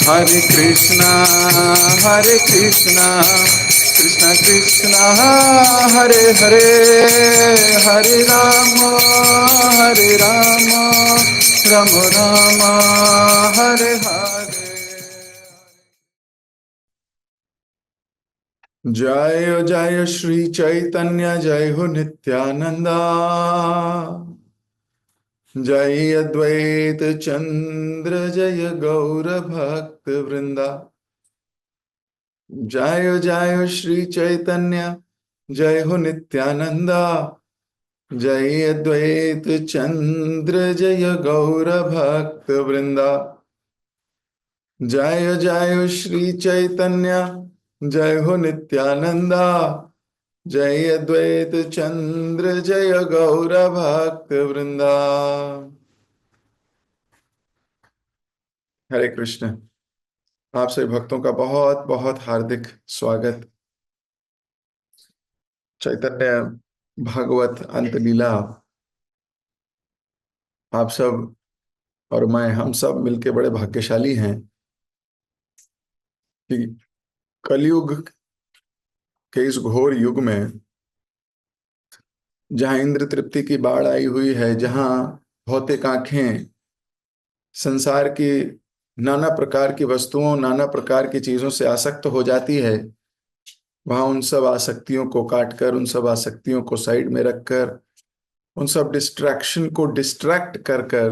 Hare Krishna, Hare Krishna, Krishna Krishna, Hare Hare, Hare Rama, Hare Rama, Rama Rama, Hare Hare. जय जय श्री चैतन्य, जय हो नित्यानंदा, जय अद्वैत चंद्र, जय गौर भक्त वृंदा। जय जय श्री चैतन्य, जय हो नित्यानंदा, जय अद्वैत चंद्र, जय गौर भक्त वृंदा। जय जय श्री चैतन्य, जय हो नित्यानंदा, जय अद्वैत चंद्र, जय गौर भक्त वृंदा। हरे कृष्ण। आप सभी भक्तों का बहुत बहुत हार्दिक स्वागत चैतन्य भागवत अंत लीला। आप सब और मैं, हम सब मिलके बड़े भाग्यशाली हैं कि कलयुग के इस घोर युग में, जहां इंद्र तृप्ति की बाढ़ आई हुई है, जहां भौतिक आंखें संसार की नाना प्रकार की वस्तुओं, नाना प्रकार की चीजों से आसक्त हो जाती है, वहां उन सब आसक्तियों को काटकर, उन सब आसक्तियों को साइड में रखकर, उन सब डिस्ट्रैक्शन को डिस्ट्रैक्ट कर कर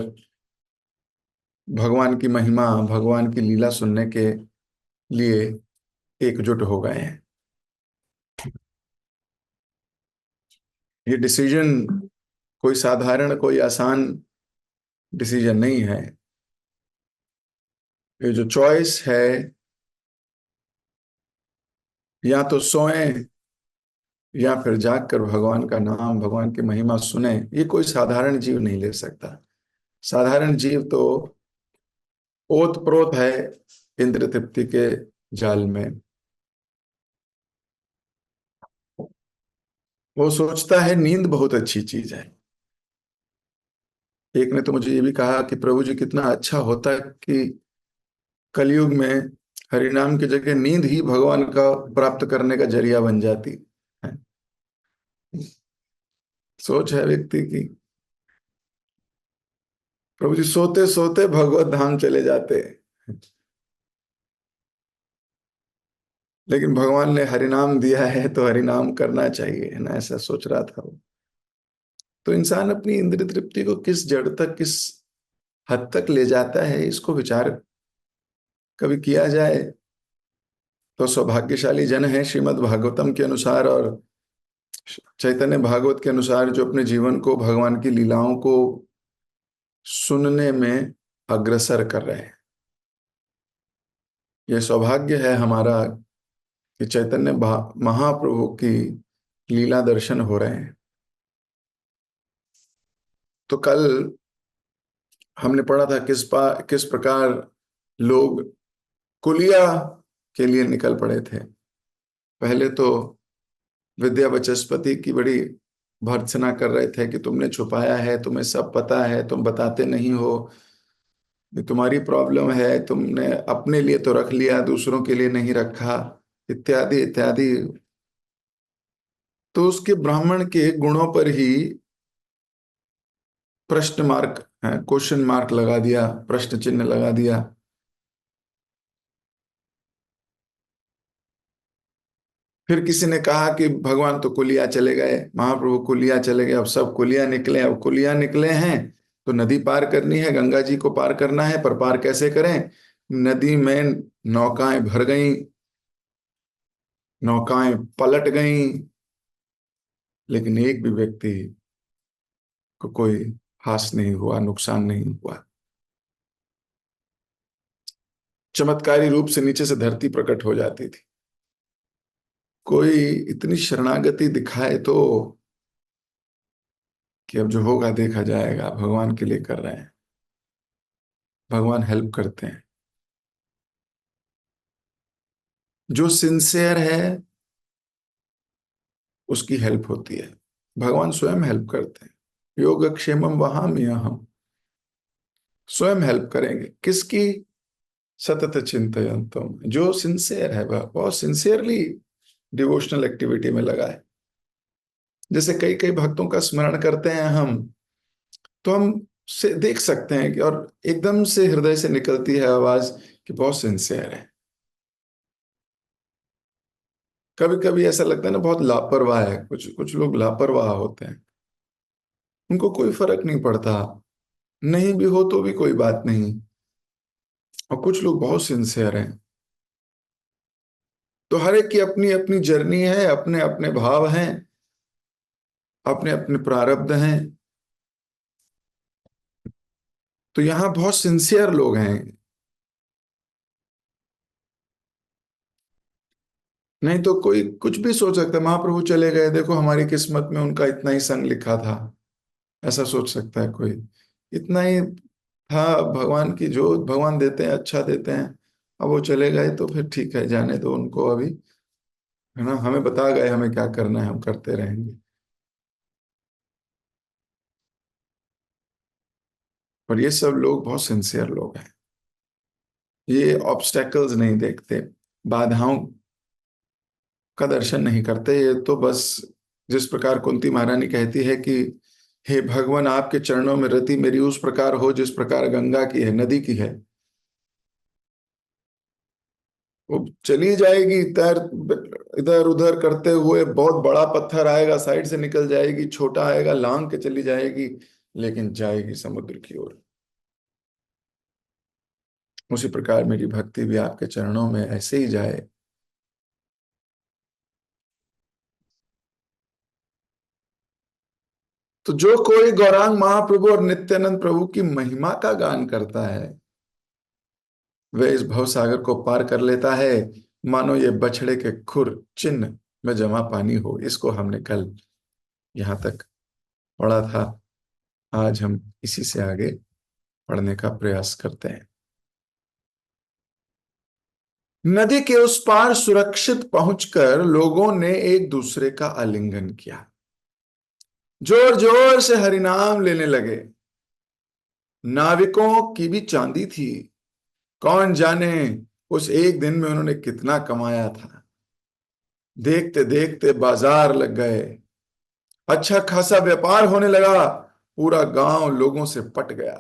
भगवान की महिमा, भगवान की लीला सुनने के लिए एकजुट हो गए हैं। ये डिसीजन कोई साधारण, कोई आसान डिसीजन नहीं है। ये जो चॉइस है, या तो सोएं या फिर जागकर भगवान का नाम, भगवान की महिमा सुने, ये कोई साधारण जीव नहीं ले सकता। साधारण जीव तो ओत प्रोत है इंद्र तृप्ति के जाल में। वो सोचता है नींद बहुत अच्छी चीज है। एक ने तो मुझे ये भी कहा कि प्रभु जी, कितना अच्छा होता कि कलयुग में हरिनाम की जगह नींद ही भगवान का प्राप्त करने का जरिया बन जाती है। सोच है व्यक्ति की, प्रभु जी सोते सोते भगवत धाम चले जाते, लेकिन भगवान ने हरिनाम दिया है तो हरिनाम करना चाहिए, है ना, ऐसा सोच रहा था वो। तो इंसान अपनी इंद्रिय तृप्ति को किस जड़ तक, किस हद तक ले जाता है, इसको विचार कभी किया जाए तो सौभाग्यशाली जन है। श्रीमद् भागवतम के अनुसार और चैतन्य भागवत के अनुसार, जो अपने जीवन को भगवान की लीलाओं को सुनने में अग्रसर कर रहे हैं। यह सौभाग्य है हमारा कि चैतन्य महाप्रभु की लीला दर्शन हो रहे हैं। तो कल हमने पढ़ा था किस प्रकार लोग कुलिया के लिए निकल पड़े थे। पहले तो विद्या वाचस्पति की बड़ी भर्त्सना कर रहे थे कि तुमने छुपाया है, तुम्हें सब पता है, तुम बताते नहीं हो, ये तुम्हारी प्रॉब्लम है, तुमने अपने लिए तो रख लिया, दूसरों के लिए नहीं रखा, इत्यादि इत्यादि। तो उसके ब्राह्मण के गुणों पर ही प्रश्न मार्क, क्वेश्चन मार्क लगा दिया, प्रश्न चिन्ह लगा दिया। फिर किसी ने कहा कि भगवान तो कुलिया चले गए, महाप्रभु कुलिया चले गए, अब सब कुलिया निकले, अब कुलिया निकले हैं तो नदी पार करनी है, गंगा जी को पार करना है, पर पार कैसे करें? नदी में नौकाएं भर गईं, नौकाएं पलट गईं, लेकिन एक भी व्यक्ति को कोई हास नहीं हुआ, नुकसान नहीं हुआ। चमत्कारी रूप से नीचे से धरती प्रकट हो जाती थी। कोई इतनी शरणागति दिखाए तो कि अब जो होगा देखा जाएगा, भगवान के लिए कर रहे हैं, भगवान हेल्प करते हैं। जो सिंसियर है उसकी हेल्प होती है, भगवान स्वयं हेल्प करते हैं। योगक्षेमम वहाम्यहम्, स्वयं हेल्प करेंगे। किसकी? सतत चिंतयन्तम, जो सिंसियर है वह बहुत सिंसियरली डिवोशनल एक्टिविटी में लगा है। जैसे कई कई भक्तों का स्मरण करते हैं हम, तो हम से देख सकते हैं कि, और एकदम से हृदय से निकलती है आवाज कि बहुत सिंसियर है। कभी कभी ऐसा लगता है ना बहुत लापरवाह है, कुछ कुछ लोग लापरवाह होते हैं, उनको कोई फर्क नहीं पड़ता, नहीं भी हो तो भी कोई बात नहीं। और कुछ लोग बहुत सिंसियर हैं। तो हर एक की अपनी अपनी जर्नी है, अपने अपने भाव हैं, अपने अपने प्रारब्ध हैं। तो यहाँ बहुत सिंसियर लोग हैं। नहीं तो कोई कुछ भी सोच सकता है, महाप्रभु चले गए, देखो हमारी किस्मत में उनका इतना ही संग लिखा था, ऐसा सोच सकता है कोई। इतना ही था, भगवान की जो भगवान देते हैं अच्छा देते हैं। अब वो चले गए तो फिर ठीक है, जाने दो उनको अभी, है ना, हमें बता गए हमें क्या करना है, हम करते रहेंगे। पर ये सब लोग बहुत सिंसियर लोग हैं। ये ऑब्स्टेकल्स नहीं देखते, बाधाओं का दर्शन नहीं करते। ये तो बस, जिस प्रकार कुंती महारानी कहती है कि हे भगवान आपके चरणों में रति मेरी उस प्रकार हो जिस प्रकार गंगा की है, नदी की है। वो चली जाएगी तैर, इधर उधर करते हुए, बहुत बड़ा पत्थर आएगा साइड से निकल जाएगी, छोटा आएगा लांग के चली जाएगी, लेकिन जाएगी समुद्र की ओर। उसी प्रकार मेरी भक्ति भी आपके चरणों में ऐसे ही जाए। तो जो कोई गौरांग महाप्रभु और नित्यानंद प्रभु की महिमा का गान करता है, वह इस भव सागर को पार कर लेता है, मानो ये बछड़े के खुर चिन्ह में जमा पानी हो। इसको हमने कल यहां तक पढ़ा था। आज हम इसी से आगे पढ़ने का प्रयास करते हैं। नदी के उस पार सुरक्षित पहुंचकर लोगों ने एक दूसरे का आलिंगन किया, जोर जोर से हरिनाम लेने लगे। नाविकों की भी चांदी थी, कौन जाने उस एक दिन में उन्होंने कितना कमाया था। देखते देखते बाजार लग गए, अच्छा खासा व्यापार होने लगा, पूरा गांव लोगों से पट गया।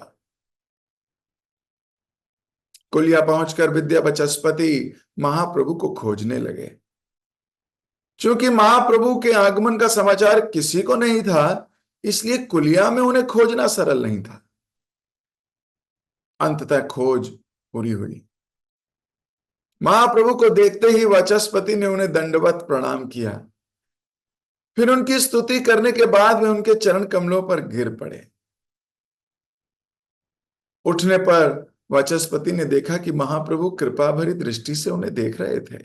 कुलिया पहुंचकर विद्या बचस्पति महाप्रभु को खोजने लगे। क्योंकि महाप्रभु के आगमन का समाचार किसी को नहीं था, इसलिए कुलिया में उन्हें खोजना सरल नहीं था। अंततः खोज पूरी हुई। महाप्रभु को देखते ही वाचस्पति ने उन्हें दंडवत प्रणाम किया। फिर उनकी स्तुति करने के बाद वे उनके चरण कमलों पर गिर पड़े। उठने पर वाचस्पति ने देखा कि महाप्रभु कृपा भरी दृष्टि से उन्हें देख रहे थे।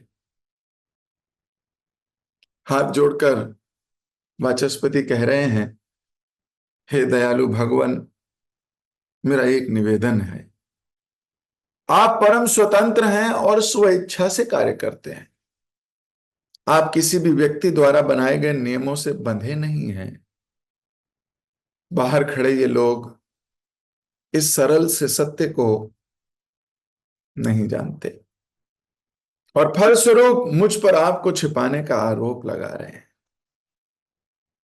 हाथ जोड़कर वाचस्पति कह रहे हैं, हे दयालु भगवान, मेरा एक निवेदन है। आप परम स्वतंत्र हैं और स्वेच्छा से कार्य करते हैं। आप किसी भी व्यक्ति द्वारा बनाए गए नियमों से बंधे नहीं हैं। बाहर खड़े ये लोग इस सरल से सत्य को नहीं जानते, और फलस्वरूप मुझ पर आपको छिपाने का आरोप लगा रहे हैं।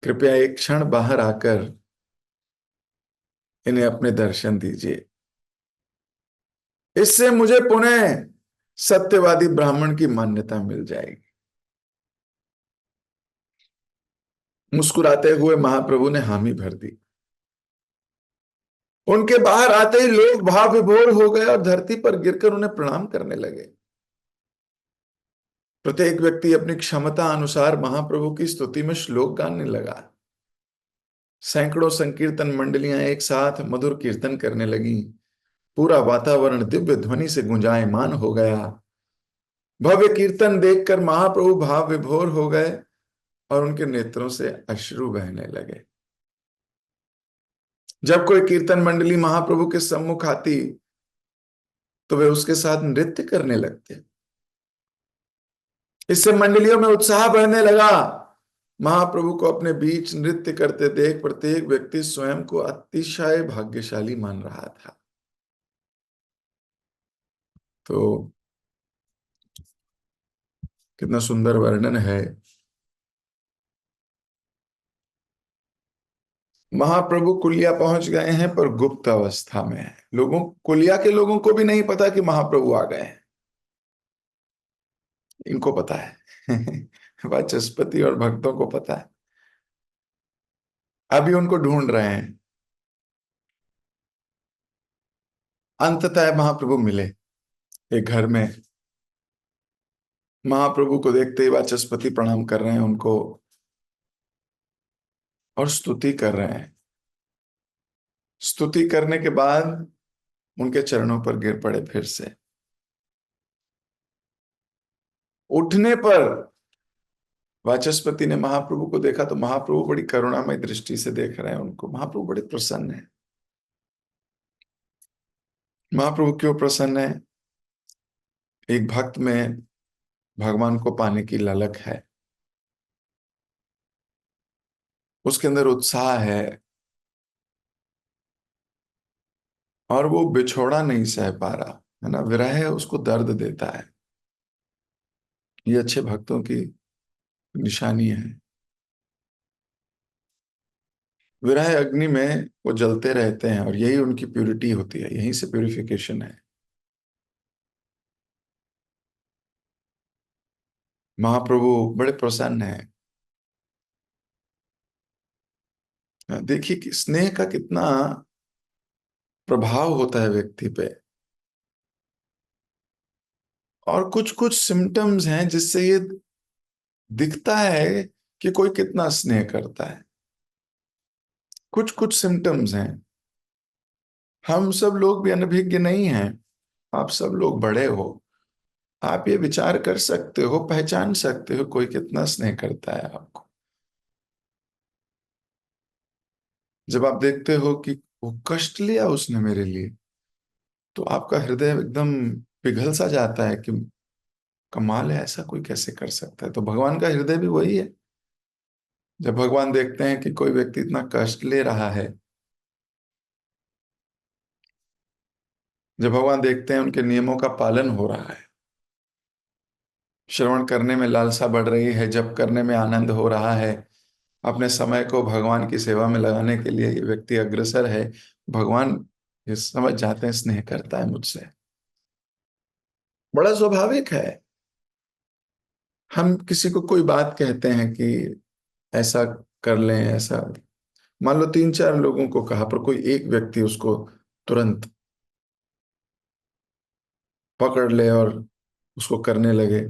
कृपया एक क्षण बाहर आकर इन्हें अपने दर्शन दीजिए, इससे मुझे पुनः सत्यवादी ब्राह्मण की मान्यता मिल जाएगी। मुस्कुराते हुए महाप्रभु ने हामी भर दी। उनके बाहर आते ही लोग भाव विभोर हो गए और धरती पर गिरकर उन्हें प्रणाम करने लगे। प्रत्येक व्यक्ति अपनी क्षमता अनुसार महाप्रभु की स्तुति में श्लोक गाने लगा। सैकड़ों संकीर्तन मंडलियां एक साथ मधुर कीर्तन करने लगी। पूरा वातावरण दिव्य ध्वनि से गुंजायमान हो गया। भव्य कीर्तन देखकर महाप्रभु भाव विभोर हो गए और उनके नेत्रों से अश्रु बहने लगे। जब कोई कीर्तन मंडली महाप्रभु के सम्मुख आती तो वे उसके साथ नृत्य करने लगते। इससे मंडलियों में उत्साह बढ़ने लगा। महाप्रभु को अपने बीच नृत्य करते देख प्रत्येक व्यक्ति स्वयं को अतिशय भाग्यशाली मान रहा था। तो कितना सुंदर वर्णन है। महाप्रभु कुलिया पहुंच गए हैं पर गुप्त अवस्था में है। लोगों, कुलिया के लोगों को भी नहीं पता कि महाप्रभु आ गए हैं। इनको पता है वाचस्पति और भक्तों को पता है। अभी उनको ढूंढ रहे हैं। अंततः महाप्रभु मिले एक घर में। महाप्रभु को देखते ही वाचस्पति प्रणाम कर रहे हैं उनको और स्तुति कर रहे हैं। स्तुति करने के बाद उनके चरणों पर गिर पड़े फिर से। उठने पर वाचस्पति ने महाप्रभु को देखा तो महाप्रभु बड़ी करुणामय दृष्टि से देख रहे हैं उनको। महाप्रभु बड़े प्रसन्न है। महाप्रभु क्यों प्रसन्न है? एक भक्त में भगवान को पाने की ललक है, उसके अंदर उत्साह है और वो बिछोड़ा नहीं सह पा रहा है ना। विरह उसको दर्द देता है। ये अच्छे भक्तों की निशानी है। विरह अग्नि में वो जलते रहते हैं और यही उनकी प्यूरिटी होती है, यहीं से प्यूरिफिकेशन है। महाप्रभु बड़े प्रसन्न हैं। देखिए कि स्नेह का कितना प्रभाव होता है व्यक्ति पे। और कुछ कुछ सिम्टम्स हैं जिससे ये दिखता है कि कोई कितना स्नेह करता है। कुछ कुछ सिम्टम्स हैं। हम सब लोग भी अनभिज्ञ नहीं हैं। आप सब लोग बड़े हो। आप ये विचार कर सकते हो, पहचान सकते हो कोई कितना स्नेह करता है आपको। जब आप देखते हो कि वो कष्ट लिया उसने मेरे लिए, तो आपका हृदय एकदम पिघल सा जाता है कि कमाल है, ऐसा कोई कैसे कर सकता है। तो भगवान का हृदय भी वही है। जब भगवान देखते हैं कि कोई व्यक्ति इतना कष्ट ले रहा है, जब भगवान देखते हैं उनके नियमों का पालन हो रहा है, श्रवण करने में लालसा बढ़ रही है, जप करने में आनंद हो रहा है, अपने समय को भगवान की सेवा में लगाने के लिए ये व्यक्ति अग्रसर है, भगवान ये समझ जाते हैं स्नेह करता है मुझसे। बड़ा स्वाभाविक है। हम किसी को कोई बात कहते हैं कि ऐसा कर लें, ऐसा, मान लो तीन चार लोगों को कहा पर कोई एक व्यक्ति उसको तुरंत पकड़ ले और उसको करने लगे,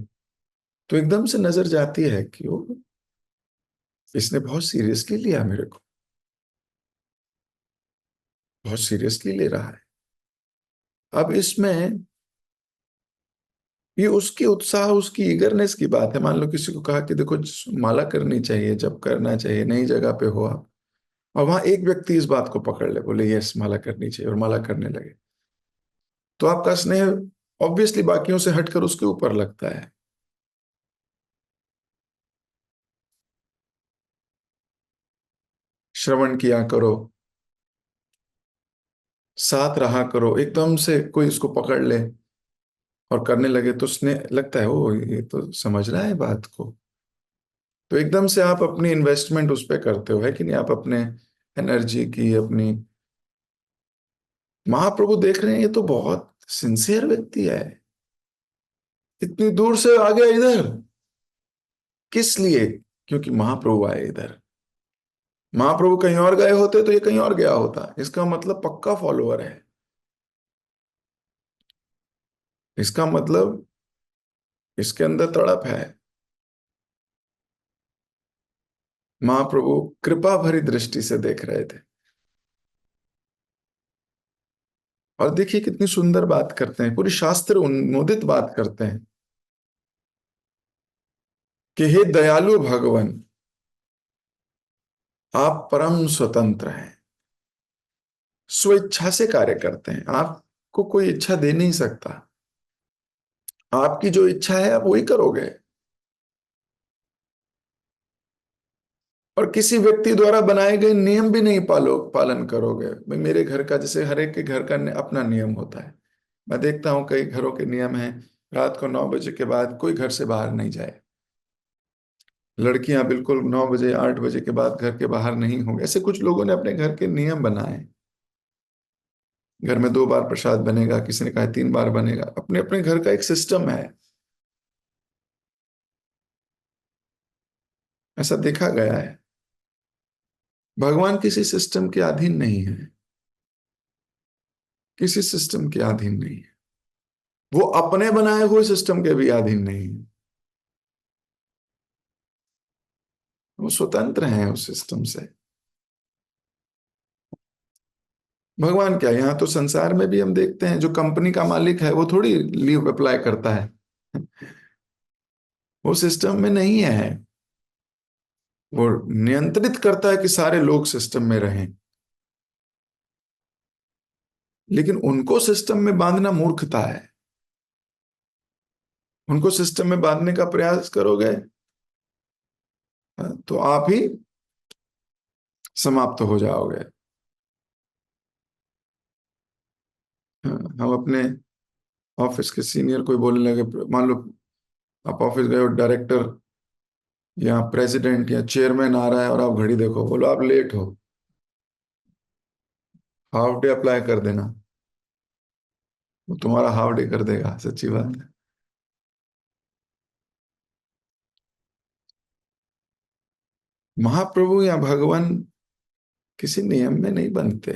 तो एकदम से नजर जाती है कि वो, इसने बहुत सीरियसली लिया, मेरे को बहुत सीरियसली ले रहा है। अब इसमें ये उसकी उत्साह, उसकी ईगरनेस की बात है। मान लो किसी को कहा कि देखो माला करनी चाहिए, जब करना चाहिए, नई जगह पे हो आप, और वहां एक व्यक्ति इस बात को पकड़ ले, बोले यस माला करनी चाहिए, और माला करने लगे, तो आपका स्नेह ऑब्वियसली बाकियों से हटकर उसके ऊपर लगता है। श्रवण किया करो, साथ रहा करो, एकदम से कोई इसको पकड़ ले और करने लगे तो स्नेह लगता है, ओ ये तो समझ रहा है बात को। तो एकदम से आप अपनी इन्वेस्टमेंट उस पर करते हो, है कि नहीं? आप अपने एनर्जी की, अपनी, महाप्रभु देख रहे हैं ये तो बहुत सिंसियर व्यक्ति है, इतनी दूर से आ गया इधर, किस लिए? क्योंकि महाप्रभु आए इधर। महाप्रभु कहीं और गए होते तो ये कहीं और गया होता। इसका मतलब पक्का फॉलोअर है। इसका मतलब इसके अंदर तड़प है। महाप्रभु कृपा भरी दृष्टि से देख रहे थे। और देखिए कितनी सुंदर बात करते हैं, पूरी शास्त्र उन्मोदित बात करते हैं कि हे दयालु भगवान, आप परम स्वतंत्र हैं, स्वेच्छा से कार्य करते हैं, आपको कोई इच्छा दे नहीं सकता। आपकी जो इच्छा है आप वही करोगे। और किसी व्यक्ति द्वारा बनाए गए नियम भी नहीं पालन करोगे। भाई मेरे घर का, जैसे हर एक के घर का अपना नियम होता है, मैं देखता हूं कई घरों के नियम हैं, रात को 9 बजे के बाद कोई घर से बाहर नहीं जाए, लड़कियां बिल्कुल 9 बजे 8 बजे के बाद घर के बाहर नहीं होंगे। ऐसे कुछ लोगों ने अपने घर के नियम बनाए। घर में 2 बार प्रसाद बनेगा, किसी ने कहा 3 बार बनेगा, अपने अपने घर का एक सिस्टम है, ऐसा देखा गया है। भगवान किसी सिस्टम के अधीन नहीं है, किसी सिस्टम के अधीन नहीं है, वो अपने बनाए हुए सिस्टम के भी अधीन नहीं है, वो स्वतंत्र हैं उस सिस्टम से। भगवान क्या, यहाँ तो संसार में भी हम देखते हैं, जो कंपनी का मालिक है वो थोड़ी लीव अप्लाई करता है, वो सिस्टम में नहीं है, वो नियंत्रित करता है कि सारे लोग सिस्टम में रहें। लेकिन उनको सिस्टम में बांधना मूर्खता है। उनको सिस्टम में बांधने का प्रयास करोगे तो आप ही समाप्त हो जाओगे। हम अपने ऑफिस के सीनियर कोई बोलने लगे, मान लो आप ऑफिस गए हो, डायरेक्टर या प्रेसिडेंट या चेयरमैन आ रहा है और आप घड़ी देखो, बोलो आप लेट हो, हाफ डे अप्लाई कर देना, वो तुम्हारा हाफ डे कर देगा, सच्ची बात है। महाप्रभु या भगवान किसी नियम में नहीं बनते,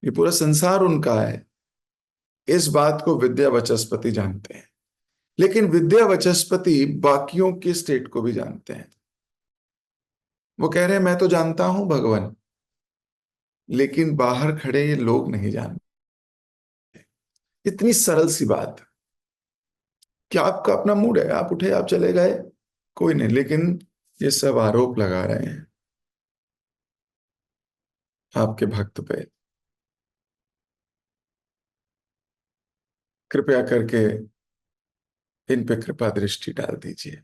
ये पूरा संसार उनका है। इस बात को विद्या वाचस्पति जानते हैं, लेकिन विद्या वाचस्पति बाकियों के स्टेट को भी जानते हैं। वो कह रहे हैं मैं तो जानता हूं भगवान, लेकिन बाहर खड़े ये लोग नहीं जानते। इतनी सरल सी बात कि आपका अपना मूड है, आप उठे आप चले गए, कोई नहीं, लेकिन ये सब आरोप लगा रहे हैं आपके भक्त पे। कृपया करके इन पे कृपा दृष्टि डाल दीजिए।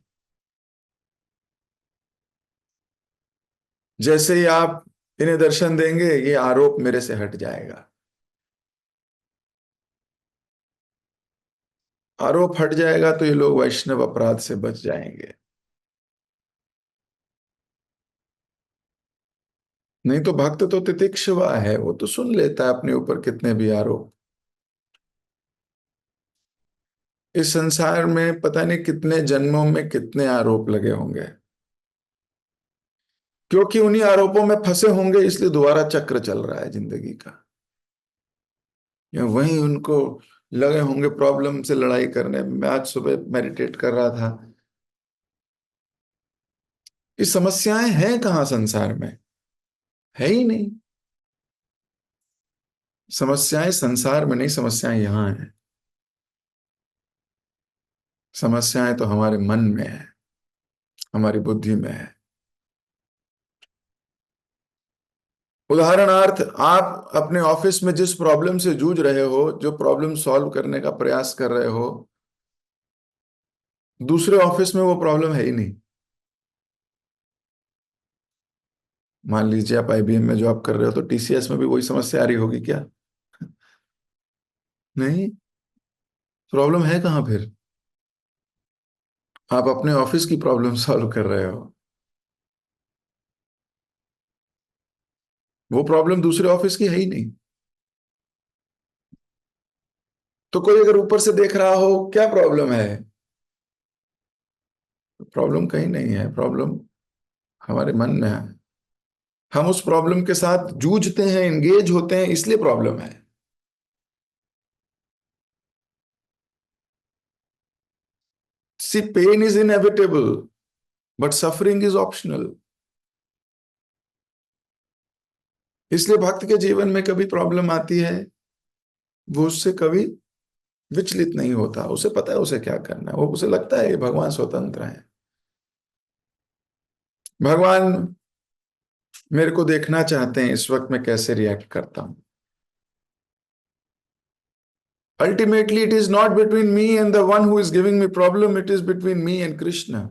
जैसे ही आप इन्हें दर्शन देंगे, ये आरोप मेरे से हट जाएगा। आरोप हट जाएगा तो ये लोग वैष्णव अपराध से बच जाएंगे। नहीं तो भक्त तो तितिक्षुवा है, वो तो सुन लेता है अपने ऊपर कितने भी आरोप। इस संसार में पता नहीं कितने जन्मों में कितने आरोप लगे होंगे, क्योंकि उन्हीं आरोपों में फंसे होंगे, इसलिए दोबारा चक्र चल रहा है जिंदगी का। या वहीं उनको लगे होंगे प्रॉब्लम से लड़ाई करने। मैं आज सुबह मेडिटेट कर रहा था, ये समस्याएं हैं कहाँ संसार में, है ही नहीं। समस्याएं संसार में नहीं, समस्याएं यहां हैं। समस्याएं तो हमारे मन में है, हमारी बुद्धि में है। उदाहरणार्थ, आप अपने ऑफिस में जिस प्रॉब्लम से जूझ रहे हो, जो प्रॉब्लम सॉल्व करने का प्रयास कर रहे हो, दूसरे ऑफिस में वो प्रॉब्लम है ही नहीं। मान लीजिए आप आईबीएम में जॉब कर रहे हो, तो टीसीएस में भी वही समस्या आ रही होगी क्या? नहीं। प्रॉब्लम है कहाँ फिर? आप अपने ऑफिस की प्रॉब्लम सॉल्व कर रहे हो, वो प्रॉब्लम दूसरे ऑफिस की है ही नहीं। तो कोई अगर ऊपर से देख रहा हो क्या प्रॉब्लम है, प्रॉब्लम कहीं नहीं है, प्रॉब्लम हमारे मन में है। हम उस प्रॉब्लम के साथ जूझते हैं, एंगेज होते हैं, इसलिए प्रॉब्लम है। See, pain is inevitable but suffering is optional. इसलिए भक्त के जीवन में कभी प्रॉब्लम आती है, वो उससे कभी विचलित नहीं होता, उसे पता है उसे क्या करना है, वो उसे लगता है ये भगवान स्वतंत्र है। भगवान मेरे को देखना चाहते हैं इस वक्त मैं कैसे रिएक्ट करता हूं। Ultimately it is not between me and the one who is giving me problem, it is between me and Krishna.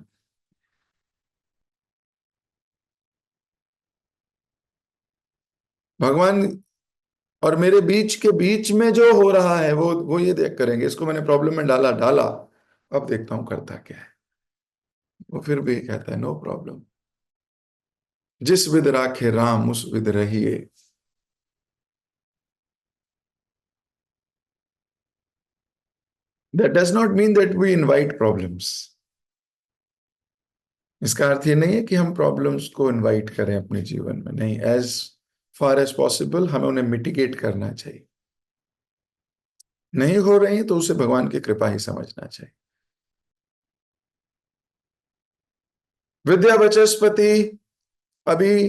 भगवान और मेरे बीच के बीच में जो हो रहा है वो ये देख करेंगे, इसको मैंने प्रॉब्लम में डाला डाला, अब देखता हूं करता क्या है। वो फिर भी कहता है नो प्रॉब्लम, जिस विध राखे राम उस विध रहिए। That does not mean that we invite problems. इसका अर्थ ये नहीं है कि हम प्रॉब्लम्स को इनवाइट करें अपने जीवन में, नहीं, एज फार एज पॉसिबल हमें उन्हें मिटिगेट करना चाहिए। नहीं हो रही तो उसे भगवान की कृपा ही समझना चाहिए। विद्या बचस्पति, अभी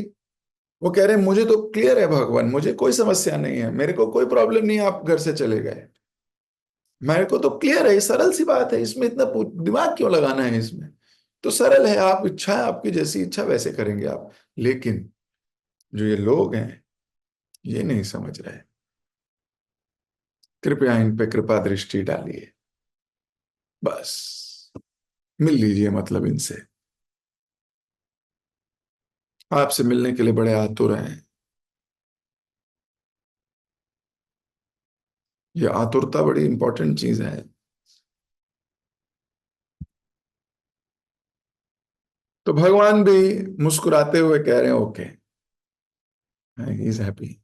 वो कह रहे हैं मुझे तो क्लियर है भगवान, मुझे कोई समस्या नहीं है, मेरे को कोई प्रॉब्लम नहीं है, आप घर से चले गए, मेरे को तो क्लियर है, ये सरल सी बात है, इसमें इतना दिमाग क्यों लगाना है इसमें। तो सरल है, आप इच्छा है, आपकी जैसी इच्छा वैसे करेंगे आप। लेकिन जो ये लोग हैं ये नहीं समझ रहे, कृपया इन पे कृपा दृष्टि डालिए, बस मिल लीजिए, मतलब इनसे आपसे मिलने के लिए बड़े आतुर हैं। ये आतुरता बड़ी इंपॉर्टेंट चीज है। तो भगवान भी मुस्कुराते हुए कह रहे हैं ओके, ही इज हैप्पी।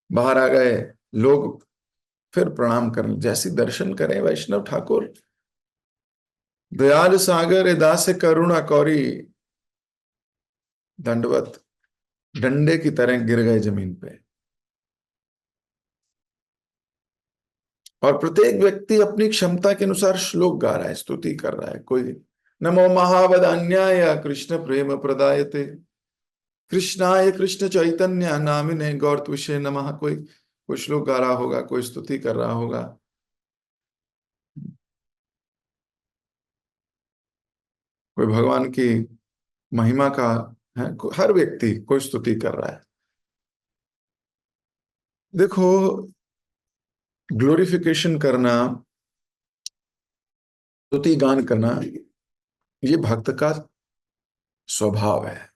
बाहर आ गए लोग, फिर प्रणाम करने, जैसी दर्शन करें वैष्णव ठाकुर, दयाल सागर दास करुणा कौरी, दंडवत, डंडे की तरह गिर गए जमीन पे। और प्रत्येक व्यक्ति अपनी क्षमता के अनुसार श्लोक गा रहा है, स्तुति कर रहा है। कोई नमो महावदान्याय कृष्ण प्रेम प्रदायते, कृष्णाय कृष्ण चैतन्य नामिने गौरत्विषे नमः। कोई कोई श्लोक गा रहा होगा, कोई स्तुति कर रहा होगा, कोई भगवान की महिमा का है, हर व्यक्ति कोई स्तुति कर रहा है। देखो, ग्लोरिफिकेशन करना, स्तुति गान करना, ये भक्त का स्वभाव है।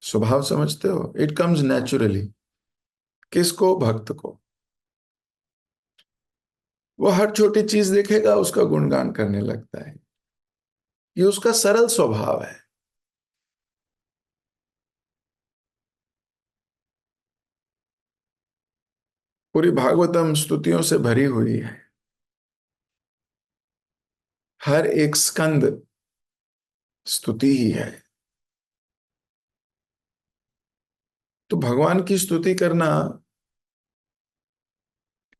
स्वभाव समझते हो, इट कम्स नेचुरली। किसको? भक्त को। वो हर छोटी चीज देखेगा उसका गुणगान करने लगता है, ये उसका सरल स्वभाव है। पूरी भागवतम स्तुतियों से भरी हुई है, हर एक स्कंद स्तुति ही है। तो भगवान की स्तुति करना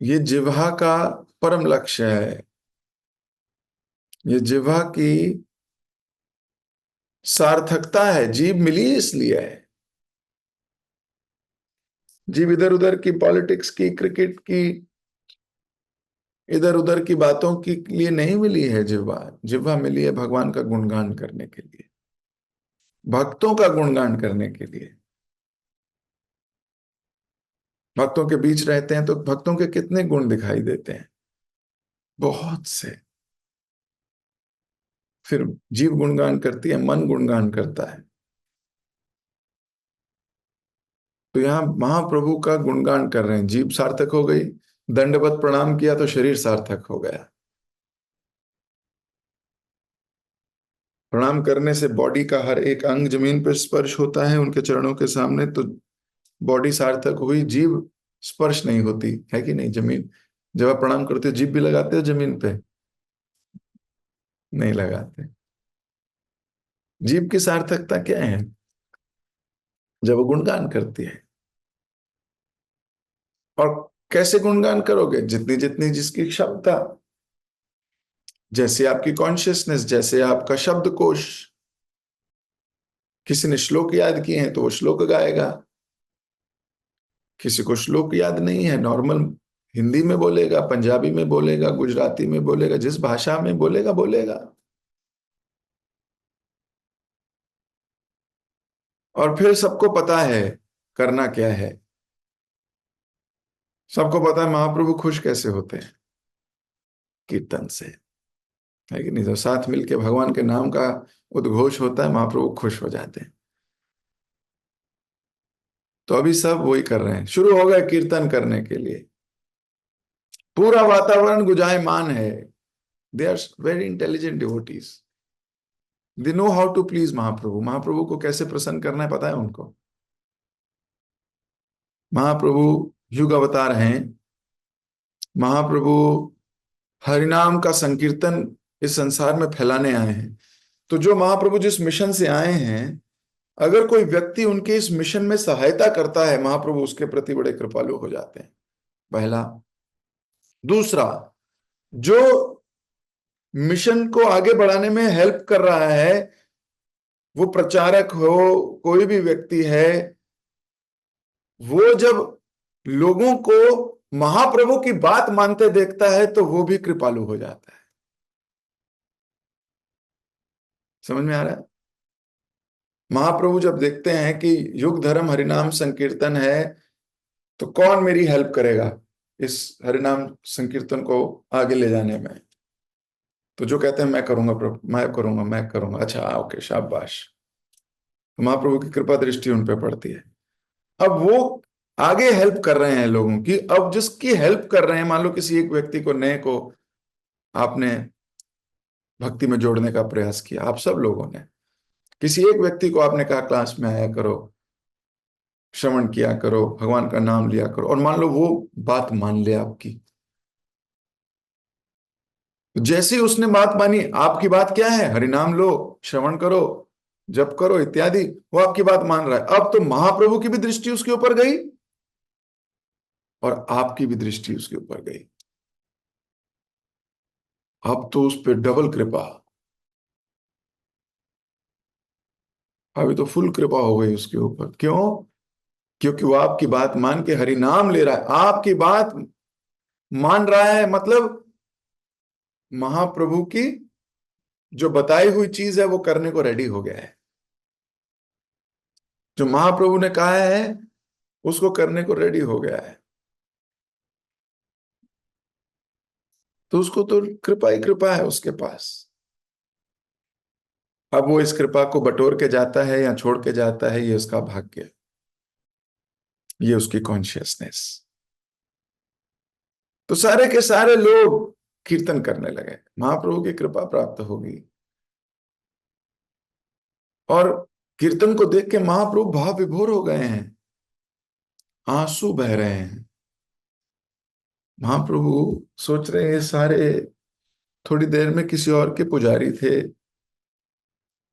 ये जिह्वा का परम लक्ष्य है। ये जिह्वा की सार्थकता है, जीभ मिली इसलिए है। जीभ इधर उधर की पॉलिटिक्स की, क्रिकेट की, इधर उधर की बातों के लिए नहीं मिली है जिह्वा। जिह्वा मिली है भगवान का गुणगान करने के लिए, भक्तों का गुणगान करने के लिए। भक्तों के बीच रहते हैं तो भक्तों के कितने गुण दिखाई देते हैं, बहुत से। फिर जीव गुणगान करती है, मन गुणगान करता है। तो यहां महाप्रभु का गुणगान कर रहे हैं, जीभ सार्थक हो गई, दंडवत प्रणाम किया तो शरीर सार्थक हो गया। प्रणाम करने से बॉडी का हर एक अंग जमीन पर स्पर्श होता है उनके चरणों के सामने, तो बॉडी सार्थक हुई। जीभ स्पर्श नहीं होती है कि नहीं जमीन, जब आप प्रणाम करते हो जीभ भी लगाते हो जमीन पे? नहीं लगाते। जीभ की सार्थकता क्या है? जब वो गुणगान करती है। और कैसे गुणगान करोगे? जितनी जितनी जिसकी क्षमता, जैसे आपकी कॉन्शियसनेस, जैसे आपका शब्दकोश। किसी ने श्लोक याद किए हैं तो वो श्लोक गाएगा, किसी को श्लोक याद नहीं है, नॉर्मल हिंदी में बोलेगा, पंजाबी में बोलेगा, गुजराती में बोलेगा, जिस भाषा में बोलेगा बोलेगा। और फिर सबको पता है करना क्या है। सबको पता है महाप्रभु खुश कैसे होते हैं, कीर्तन से, है कि नहीं? जब साथ मिलके भगवान के नाम का उद्घोष होता है महाप्रभु खुश हो जाते हैं। तो अभी सब वही कर रहे हैं, शुरू हो गए कीर्तन करने के लिए, पूरा वातावरण गुंजायमान है। They are very intelligent devotees, they know how to please Mahaprabhu. Mahaprabhu को कैसे प्रसन्न करना है पता है उनको। महाप्रभु युग अवतार हैं, महाप्रभु हरिनाम का संकीर्तन इस संसार में फैलाने आए हैं। तो जो महाप्रभु जिस मिशन से आए हैं, अगर कोई व्यक्ति उनके इस मिशन में सहायता करता है, महाप्रभु उसके प्रति बड़े कृपालु हो जाते हैं, पहला। दूसरा, जो मिशन को आगे बढ़ाने में हेल्प कर रहा है, वो प्रचारक हो, कोई भी व्यक्ति है, वो जब लोगों को महाप्रभु की बात मानते देखता है तो वो भी कृपालु हो जाता है। समझ में आ रहा है? महाप्रभु जब देखते हैं कि युग धर्म हरिनाम संकीर्तन है, तो कौन मेरी हेल्प करेगा इस हरिनाम संकीर्तन को आगे ले जाने में, तो जो कहते हैं मैं करूंगा प्रभु, मैं करूंगा, मैं करूंगा, अच्छा ओके शाबाश, तो महाप्रभु की कृपा दृष्टि उन पे पड़ती है। अब वो आगे हेल्प कर रहे हैं लोगों की। अब जिसकी हेल्प कर रहे हैं, मान लो किसी एक व्यक्ति को, नए को आपने भक्ति में जोड़ने का प्रयास किया, आप सब लोगों ने, किसी एक व्यक्ति को आपने कहा क्लास में आया करो, श्रवण किया करो, भगवान का नाम लिया करो, और मान लो वो बात मान ले आपकी। तो जैसे ही उसने बात मानी, आपकी बात क्या है, हरिनाम लो, श्रवण करो, जप करो इत्यादि, वो आपकी बात मान रहा है। अब तो महाप्रभु की भी दृष्टि उसके ऊपर गई और आपकी भी दृष्टि उसके ऊपर गई। अब तो उस पर डबल कृपा, अभी तो फुल कृपा हो गई उसके ऊपर। क्यों? क्योंकि वो आपकी बात मान के हरि नाम ले रहा है, आपकी बात मान रहा है, मतलब महाप्रभु की जो बताई हुई चीज है वो करने को रेडी हो गया है। जो महाप्रभु ने कहा है उसको करने को रेडी हो गया है। तो उसको तो कृपा ही कृपा है उसके पास। अब वो इस कृपा को बटोर के जाता है या छोड़ के जाता है, ये उसका भाग्य, ये उसकी कॉन्शियसनेस। तो सारे के सारे लोग कीर्तन करने लगे, महाप्रभु की कृपा प्राप्त होगी। और कीर्तन को देख के महाप्रभु भाव विभोर हो गए हैं, आंसू बह रहे हैं। महाप्रभु सोच रहे हैं ये सारे थोड़ी देर में किसी और के पुजारी थे,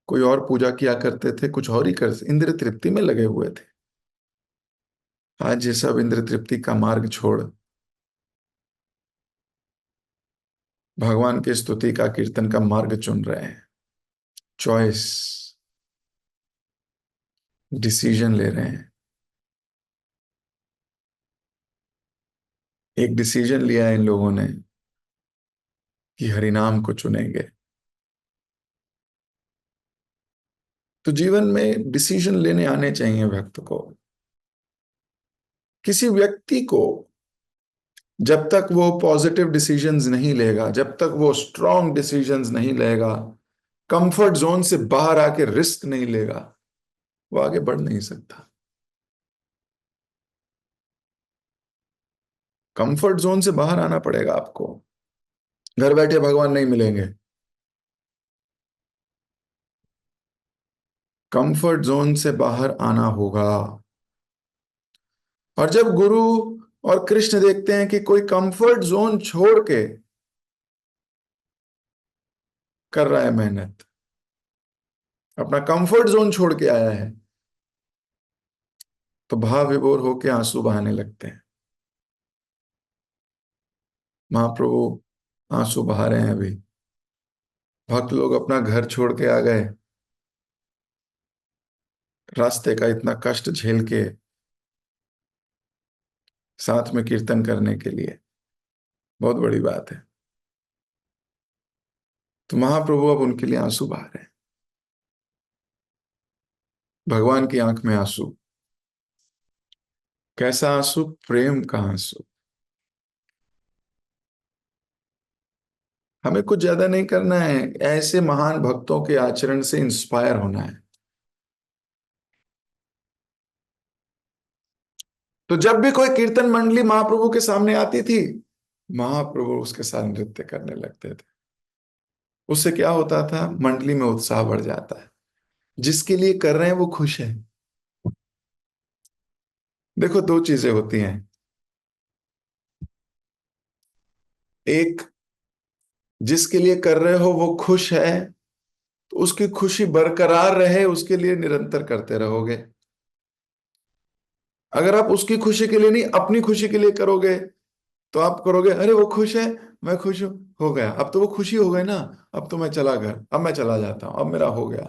कोई और पूजा किया करते थे, कुछ और ही करते, इंद्र तृप्ति में लगे हुए थे। आज ये सब इंद्र तृप्ति का मार्ग छोड़ भगवान की स्तुति का, कीर्तन का मार्ग चुन रहे हैं। चॉइस, डिसीजन ले रहे हैं। एक डिसीजन लिया है इन लोगों ने कि हरिनाम को चुनेंगे। तो जीवन में डिसीजन लेने आने चाहिए भक्त को। किसी व्यक्ति को जब तक वो पॉजिटिव डिसीजंस नहीं लेगा, जब तक वो स्ट्रॉन्ग डिसीजंस नहीं लेगा, कंफर्ट जोन से बाहर आके रिस्क नहीं लेगा, वो आगे बढ़ नहीं सकता। कंफर्ट जोन से बाहर आना पड़ेगा आपको। घर बैठे भगवान नहीं मिलेंगे, कंफर्ट जोन से बाहर आना होगा। और जब गुरु और कृष्ण देखते हैं कि कोई कंफर्ट जोन छोड़ के कर रहा है मेहनत, अपना कंफर्ट जोन छोड़ के आया है, तो भाव विभोर होके आंसू बहाने लगते हैं। महाप्रभु आंसू बहा रहे हैं अभी। भक्त लोग अपना घर छोड़ के आ गए, रास्ते का इतना कष्ट झेल के साथ में कीर्तन करने के लिए, बहुत बड़ी बात है। तो महाप्रभु अब उनके लिए आंसू बहा रहे हैं। भगवान की आंख में आंसू, कैसा आंसू? प्रेम का आंसू। हमें कुछ ज्यादा नहीं करना है, ऐसे महान भक्तों के आचरण से इंस्पायर होना है। तो जब भी कोई कीर्तन मंडली महाप्रभु के सामने आती थी, महाप्रभु उसके साथ नृत्य करने लगते थे। उससे क्या होता था, मंडली में उत्साह बढ़ जाता है। जिसके लिए कर रहे हैं वो खुश है। देखो, दो चीजें होती हैं। एक, जिसके लिए कर रहे हो वो खुश है, तो उसकी खुशी बरकरार रहे उसके लिए निरंतर करते रहोगे। अगर आप उसकी खुशी के लिए नहीं, अपनी खुशी के लिए करोगे, तो आप करोगे, अरे वो खुश है, मैं खुश हूं, हो गया, अब तो वो खुशी हो गई ना, अब तो मैं चला घर, अब मैं चला जाता हूं, अब मेरा हो गया।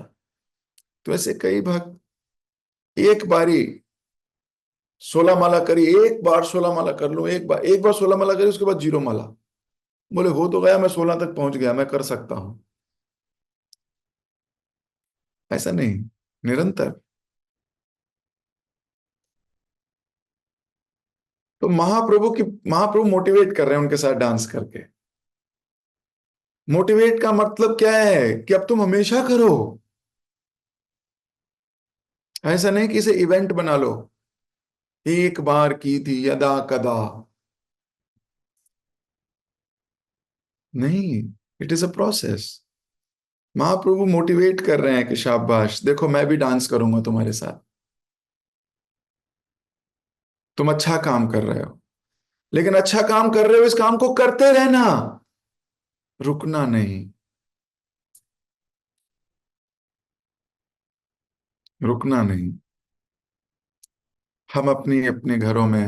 तो ऐसे कई भक्त एक बारी 16 माला करी, एक बार 16 माला कर लूं, एक बार 16 माला करी, उसके बाद 0 माला। बोले हो तो गया, मैं 16 तक पहुंच गया, मैं कर सकता हूं। ऐसा नहीं, निरंतर। तो महाप्रभु मोटिवेट कर रहे हैं उनके साथ डांस करके। मोटिवेट का मतलब क्या है कि अब तुम हमेशा करो। ऐसा नहीं कि इसे इवेंट बना लो, एक बार की थी यदा कदा। नहीं, it is a process. Mahaprabhu motivate कर रहे हैं कि शाबाश, देखो मैं भी डांस करूंगा तुम्हारे साथ। तुम अच्छा काम कर रहे हो, लेकिन अच्छा काम कर रहे हो, इस काम को करते रहना, रुकना नहीं। रुकना नहीं। हम अपनी अपने घरों में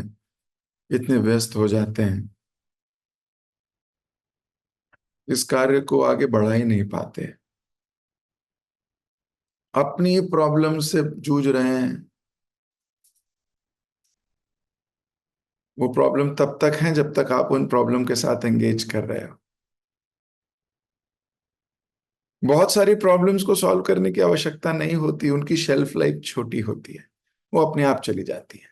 इतने व्यस्त हो जाते हैं, इस कार्य को आगे बढ़ा ही नहीं पाते। अपनी प्रॉब्लम से जूझ रहे हैं। वो प्रॉब्लम तब तक है जब तक आप उन प्रॉब्लम के साथ एंगेज कर रहे हो। बहुत सारी प्रॉब्लम्स को सॉल्व करने की आवश्यकता नहीं होती, उनकी शेल्फ लाइफ छोटी होती है, वो अपने आप चली जाती है।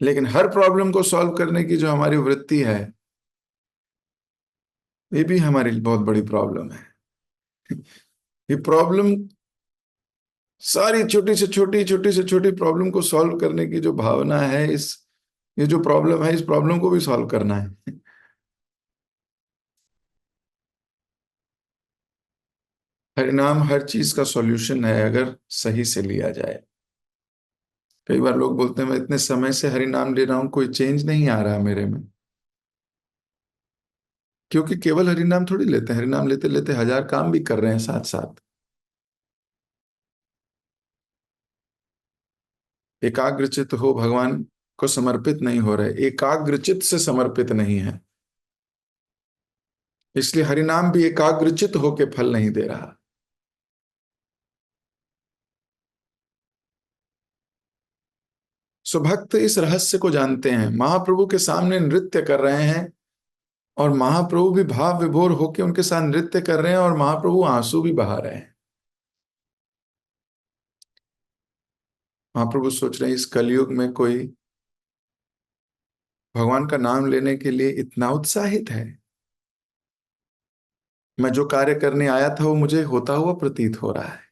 लेकिन हर प्रॉब्लम को सॉल्व करने की जो हमारी वृत्ति है, ये भी हमारी बहुत बड़ी प्रॉब्लम है। ये प्रॉब्लम, सारी छोटी से छोटी प्रॉब्लम को सॉल्व करने की जो भावना है, इस ये जो प्रॉब्लम है, इस प्रॉब्लम को भी सॉल्व करना है। हरिनाम हर चीज का सॉल्यूशन है अगर सही से लिया जाए। कई बार लोग बोलते हैं मैं इतने समय से हरि नाम ले रहा हूं, कोई चेंज नहीं आ रहा मेरे में। क्योंकि केवल हरि नाम थोड़ी लेते हैं, हरि नाम लेते लेते हजार काम भी कर रहे हैं साथ साथ। एकाग्रचित हो, भगवान को समर्पित नहीं हो रहे, एकाग्रचित से समर्पित नहीं है। इसलिए हरि नाम भी एकाग्रचित होके फल नहीं दे रहा। सो भक्त इस रहस्य को जानते हैं, महाप्रभु के सामने नृत्य कर रहे हैं, और महाप्रभु भी भाव विभोर होकर उनके साथ नृत्य कर रहे हैं, और महाप्रभु आंसू भी बहा रहे हैं। महाप्रभु सोच रहे हैं इस कलयुग में कोई भगवान का नाम लेने के लिए इतना उत्साहित है। मैं जो कार्य करने आया था वो मुझे होता हुआ प्रतीत हो रहा है।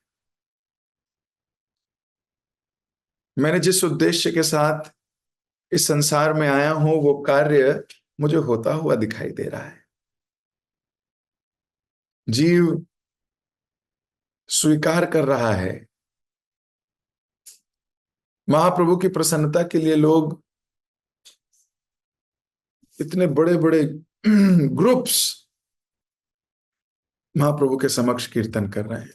मैंने जिस उद्देश्य के साथ इस संसार में आया हूं वो कार्य मुझे होता हुआ दिखाई दे रहा है। जीव स्वीकार कर रहा है। महाप्रभु की प्रसन्नता के लिए लोग इतने बड़े बड़े ग्रुप्स महाप्रभु के समक्ष कीर्तन कर रहे हैं।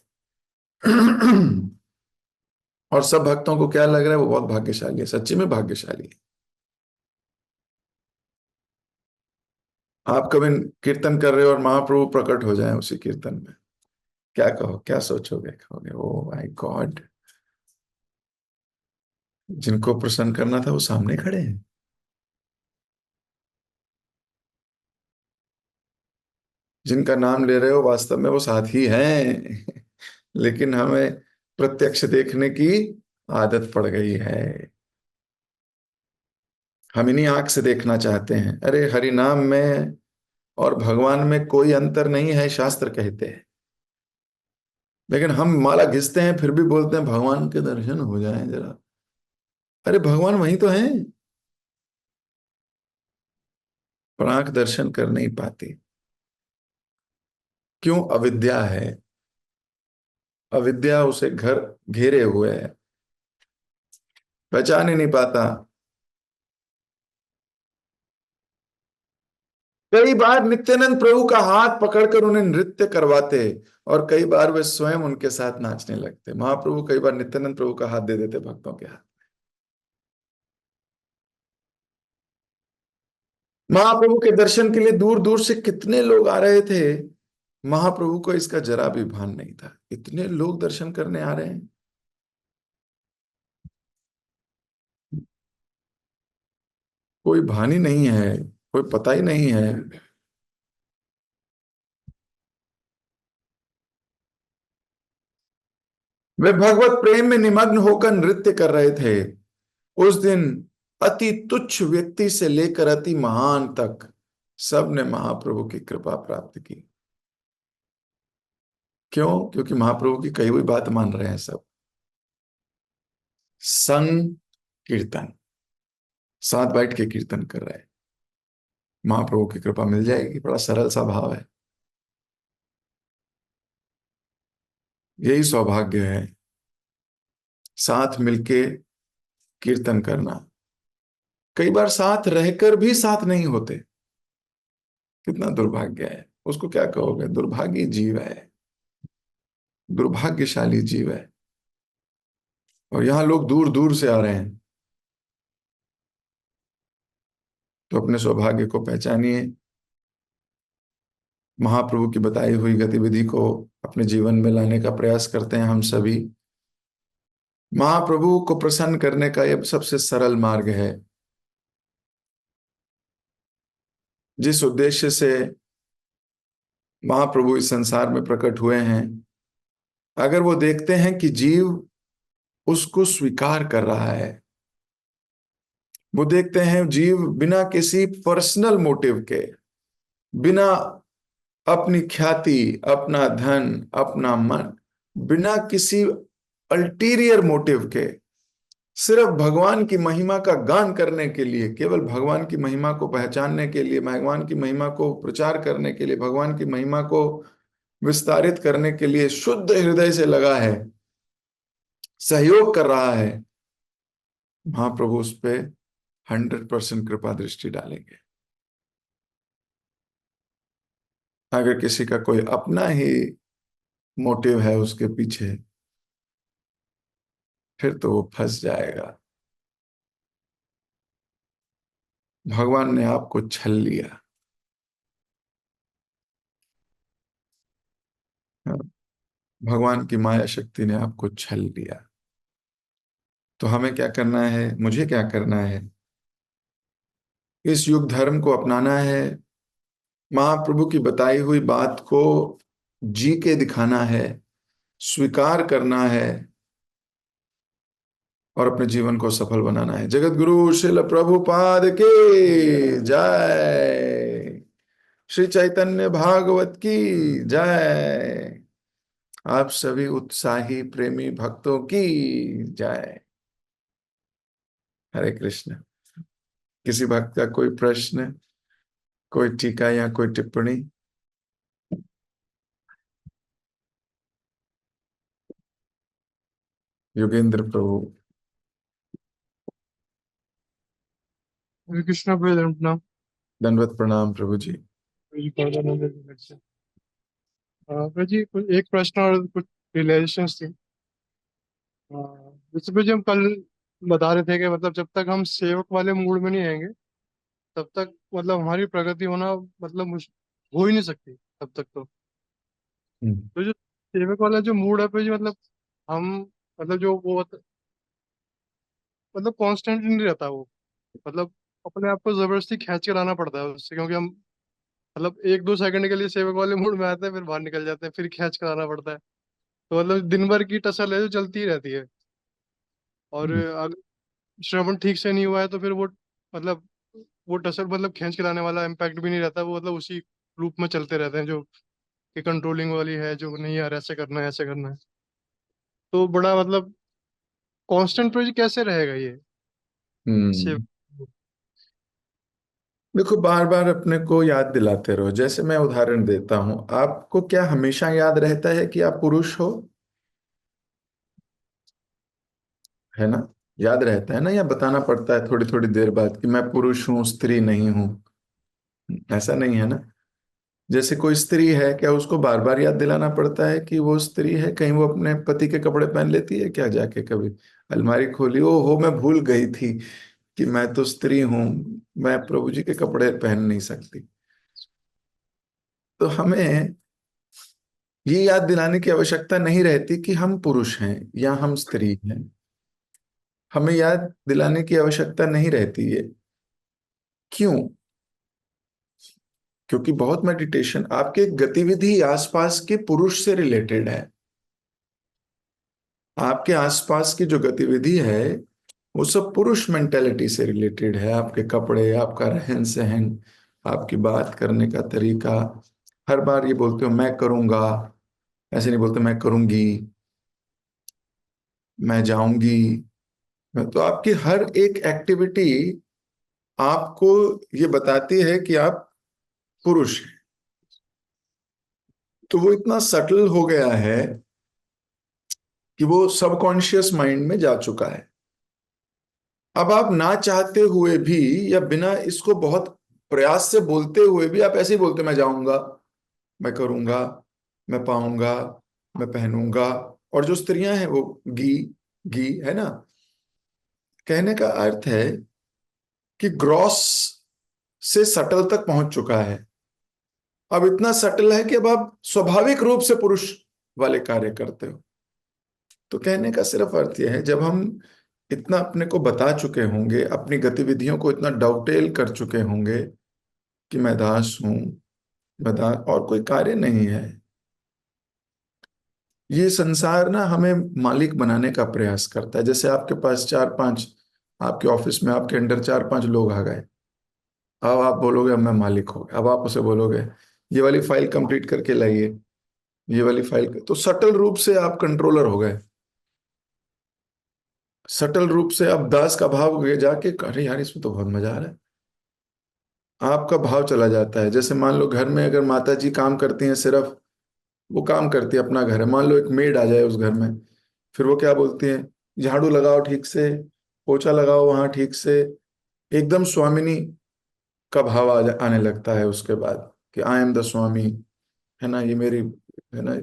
और सब भक्तों को क्या लग रहा है, वो बहुत भाग्यशाली है, सच्ची में भाग्यशाली है। आप कभी कीर्तन कर रहे हो और महाप्रभु प्रकट हो जाए उसी कीर्तन में, क्या कहो, क्या सोचोगे, कहोगे ओ माय गॉड, जिनको प्रसन्न करना था वो सामने खड़े हैं। जिनका नाम ले रहे हो वास्तव में वो साथ ही हैं। लेकिन हमें प्रत्यक्ष देखने की आदत पड़ गई है। हम इन्हीं आंख से देखना चाहते हैं, अरे हरि नाम में और भगवान में कोई अंतर नहीं है, शास्त्र कहते हैं। लेकिन हम माला घिसते हैं फिर भी बोलते हैं भगवान के दर्शन हो जाएं जरा। अरे भगवान वही तो हैं, पर आंख दर्शन कर नहीं पाती। क्यों? अविद्या है। अविद्या उसे घर घेरे हुए है, पहचान ही नहीं पाता। कई बार नित्यानंद प्रभु का हाथ पकड़कर उन्हें नृत्य करवाते, और कई बार वे स्वयं उनके साथ नाचने लगते। महाप्रभु कई बार नित्यानंद प्रभु का हाथ दे देते भक्तों के हाथ। महाप्रभु के दर्शन के लिए दूर दूर से कितने लोग आ रहे थे, महाप्रभु को इसका जरा भी भान नहीं था। इतने लोग दर्शन करने आ रहे हैं, कोई भान ही नहीं है, कोई पता ही नहीं है। वे भगवत प्रेम में निमग्न होकर नृत्य कर रहे थे। उस दिन अति तुच्छ व्यक्ति से लेकर अति महान तक सब ने महाप्रभु की कृपा प्राप्त की। क्यों? क्योंकि महाप्रभु की कही हुई बात मान रहे हैं सब। संग कीर्तन, साथ बैठ के कीर्तन कर रहे हैं, महाप्रभु की कृपा मिल जाएगी। बड़ा सरल सा भाव है। यही सौभाग्य है, साथ मिलके कीर्तन करना। कई बार साथ रहकर भी साथ नहीं होते, कितना दुर्भाग्य है। उसको क्या कहोगे? दुर्भाग्य जीव है, दुर्भाग्यशाली जीव है। और यहाँ लोग दूर दूर से आ रहे हैं, तो अपने सौभाग्य को पहचानिए। महाप्रभु की बताई हुई गतिविधि को अपने जीवन में लाने का प्रयास करते हैं हम सभी। महाप्रभु को प्रसन्न करने का यह सबसे सरल मार्ग है। जिस उद्देश्य से महाप्रभु इस संसार में प्रकट हुए हैं, अगर वो देखते हैं कि जीव उसको स्वीकार कर रहा है, वो देखते हैं जीव बिना किसी पर्सनल मोटिव के, बिना अपनी ख्याति, अपना धन, अपना मन, बिना किसी अल्टीरियर मोटिव के, सिर्फ भगवान की महिमा का गान करने के लिए, केवल भगवान की महिमा को पहचानने के लिए, भगवान की महिमा को प्रचार करने के लिए, भगवान की महिमा को विस्तारित करने के लिए शुद्ध हृदय से लगा है, सहयोग कर रहा है, महाप्रभु उस पे 100% कृपा दृष्टि डालेंगे। अगर किसी का कोई अपना ही मोटिव है उसके पीछे, फिर तो वो फंस जाएगा। भगवान ने आपको छल लिया। हाँ, भगवान की माया शक्ति ने आपको छल लिया। तो हमें क्या करना है? मुझे क्या करना है? इस युग धर्म को अपनाना है, महाप्रभु की बताई हुई बात को जी के दिखाना है, स्वीकार करना है, और अपने जीवन को सफल बनाना है। जगत गुरु श्रील प्रभुपाद की जय। श्री चैतन्य भागवत की जय। आप सभी उत्साही प्रेमी भक्तों की जय। हरे कृष्ण। किसी भक्त का कोई प्रश्न, कोई टीका या कोई टिप्पणी? योगेंद्र प्रभु। हरे कृष्णा भाई अपना। दंडवत प्रणाम प्रभु जी। जी पौधानंद जी घर से। भाई जी कुछ एक प्रश्न और कुछ रियलाइजेशन थी। जैसे भाई जी हम कल बता रहे थे कि मतलब जब तक हम सेवक वाले मूड में नहीं आएंगे तब तक मतलब हमारी प्रगति होना मतलब हो ही नहीं सकती तब तक हम्म। तो जो सेवक वाला जो मूड है भाई जी मतलब हम मतलब जो वो मतलब कांस्टेंट नहीं रहता वो मतलब अपने आप को जबरदस्ती खींच के लाना पड़ता है उससे क्योंकि हम मतलब 1-2 सेकंड के लिए सेवक वाले मूड में आते हैं फिर बाहर निकल जाते हैं फिर खींच कर आना पड़ता है। तो मतलब दिन भर की टसल है जो चलती ही रहती है। और अगर श्रवण ठीक से नहीं हुआ है तो फिर वो मतलब वो टसल मतलब खींच के लाने वाला इम्पैक्ट भी नहीं रहता वो मतलब उसी लूप में चलते रहते हैं जो कि कंट्रोलिंग वाली है जो नहीं यार ऐसे करना है ऐसे करना है। तो बड़ा मतलब कांस्टेंट प्रेशर कैसे रहेगा ये सेव। हम्म। देखो, बार बार अपने को याद दिलाते रहो। जैसे मैं उदाहरण देता हूं, आपको क्या हमेशा याद रहता है कि आप पुरुष हो? है ना? याद रहता है ना, या बताना पड़ता है थोड़ी थोड़ी देर बाद कि मैं पुरुष हूं, स्त्री नहीं हूं? ऐसा नहीं है ना। जैसे कोई स्त्री है, क्या उसको बार बार याद दिलाना पड़ता है कि वो स्त्री है? कहीं वो अपने पति के कपड़े पहन लेती है क्या जाके कभी? अलमारी खोली, ओ हो मैं भूल गई थी कि मैं तो स्त्री हूं, मैं प्रभु जी के कपड़े पहन नहीं सकती। तो हमें ये याद दिलाने की आवश्यकता नहीं रहती कि हम पुरुष हैं या हम स्त्री हैं। हमें याद दिलाने की आवश्यकता नहीं रहती है। क्यों? क्योंकि बहुत मेडिटेशन आपके गतिविधि आसपास के पुरुष से रिलेटेड है। आपके आसपास की जो गतिविधि है वो सब पुरुष मेंटेलिटी से रिलेटेड है। आपके कपड़े, आपका रहन सहन, आपकी बात करने का तरीका। हर बार ये बोलते हो मैं करूंगा, ऐसे नहीं बोलते मैं करूंगी, मैं जाऊंगी। तो आपकी हर एक एक्टिविटी आपको ये बताती है कि आप पुरुष हैं। तो वो इतना सटल हो गया है कि वो सबकॉन्शियस माइंड में जा चुका है। अब आप ना चाहते हुए भी या बिना इसको बहुत प्रयास से बोलते हुए भी आप ऐसे ही बोलते, मैं जाऊंगा, मैं करूंगा, मैं पाऊंगा, मैं पहनूंगा। और जो स्त्रियां हैं वो गी गी, है ना? कहने का अर्थ है कि ग्रॉस से सटल तक पहुंच चुका है। अब इतना सटल है कि अब आप स्वाभाविक रूप से पुरुष वाले कार्य करते हो। तो कहने का सिर्फ अर्थ यह है, जब हम इतना अपने को बता चुके होंगे, अपनी गतिविधियों को इतना डाउटेल कर चुके होंगे कि मैं दास हूं, मैं दास और कोई कार्य नहीं है। ये संसार ना हमें मालिक बनाने का प्रयास करता है। जैसे आपके पास चार पांच, आपके ऑफिस में आपके अंडर चार पांच लोग आ गए। अब आप बोलोगे अब मैं मालिक हो गया। अब आप उसे बोलोगे ये वाली फाइल कंप्लीट करके लाइए, ये वाली फाइल, तो सटल रूप से आप कंट्रोलर हो गए। सटल रूप से आप दास का भाव गए जाके, अरे यार इसमें तो बहुत मजा आ रहा है, आपका भाव चला जाता है। जैसे मान लो घर में अगर माता जी काम करती हैं, सिर्फ वो काम करती है, अपना घर है, मान लो एक मेड आ जाए उस घर में, फिर वो क्या बोलती है? झाड़ू लगाओ ठीक से, पोछा लगाओ वहां ठीक से। एकदम स्वामिनी का भाव आने लगता है उसके बाद कि आई एम द स्वामी, है ना, ये मेरी, है ना।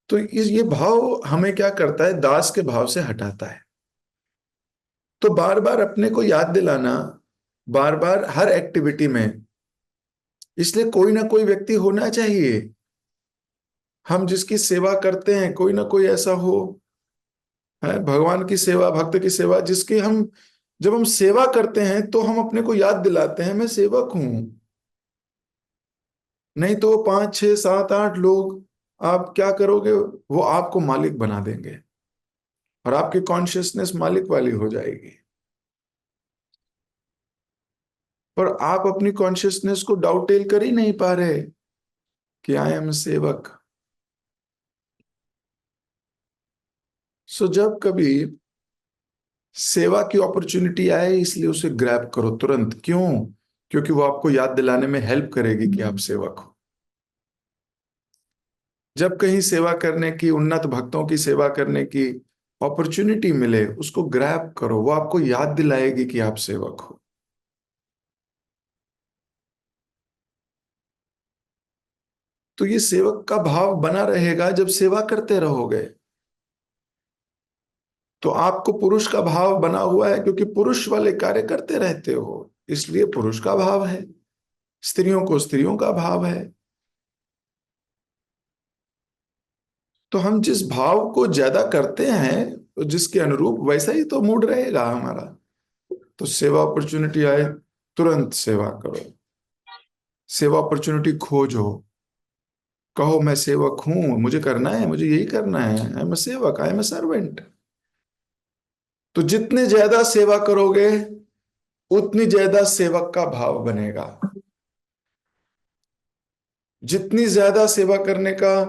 तो ये भाव हमें क्या करता है? दास के भाव से हटाता है। तो बार बार अपने को याद दिलाना, बार बार हर एक्टिविटी में, इसलिए कोई ना कोई व्यक्ति होना चाहिए हम जिसकी सेवा करते हैं, कोई ना कोई ऐसा हो, है भगवान की सेवा, भक्त की सेवा, जिसकी हम, जब हम सेवा करते हैं तो हम अपने को याद दिलाते हैं मैं सेवक हूं। नहीं तो वो पांच छह सात आठ लोग, आप क्या करोगे? वो आपको मालिक बना देंगे और आपकी कॉन्शियसनेस मालिक वाली हो जाएगी। पर आप अपनी कॉन्शियसनेस को डाउटेल कर ही नहीं पा रहे कि आई एम सेवक। सो जब कभी सेवा की अपॉर्चुनिटी आए, इसलिए उसे ग्रैब करो तुरंत। क्यों? क्योंकि वो आपको याद दिलाने में हेल्प करेगी कि आप सेवक हो। जब कहीं सेवा करने की, उन्नत भक्तों की सेवा करने की अपॉर्चुनिटी मिले, उसको ग्रैब करो। वो आपको याद दिलाएगी कि आप सेवक हो। तो ये सेवक का भाव बना रहेगा जब सेवा करते रहोगे। तो आपको पुरुष का भाव बना हुआ है क्योंकि पुरुष वाले कार्य करते रहते हो, इसलिए पुरुष का भाव है। स्त्रियों को स्त्रियों का भाव है। तो हम जिस भाव को ज्यादा करते हैं, तो जिसके अनुरूप वैसा ही तो मूड रहेगा हमारा। तो सेवा अपॉर्चुनिटी आए, तुरंत सेवा करो। सेवा अपॉर्चुनिटी खोजो, कहो मैं सेवक हूं, मुझे करना है, मुझे यही करना है, आई एम सेवक, आई एम सर्वेंट। तो जितने ज्यादा सेवा करोगे उतनी ज्यादा सेवक का भाव बनेगा। जितनी ज्यादा सेवा करने का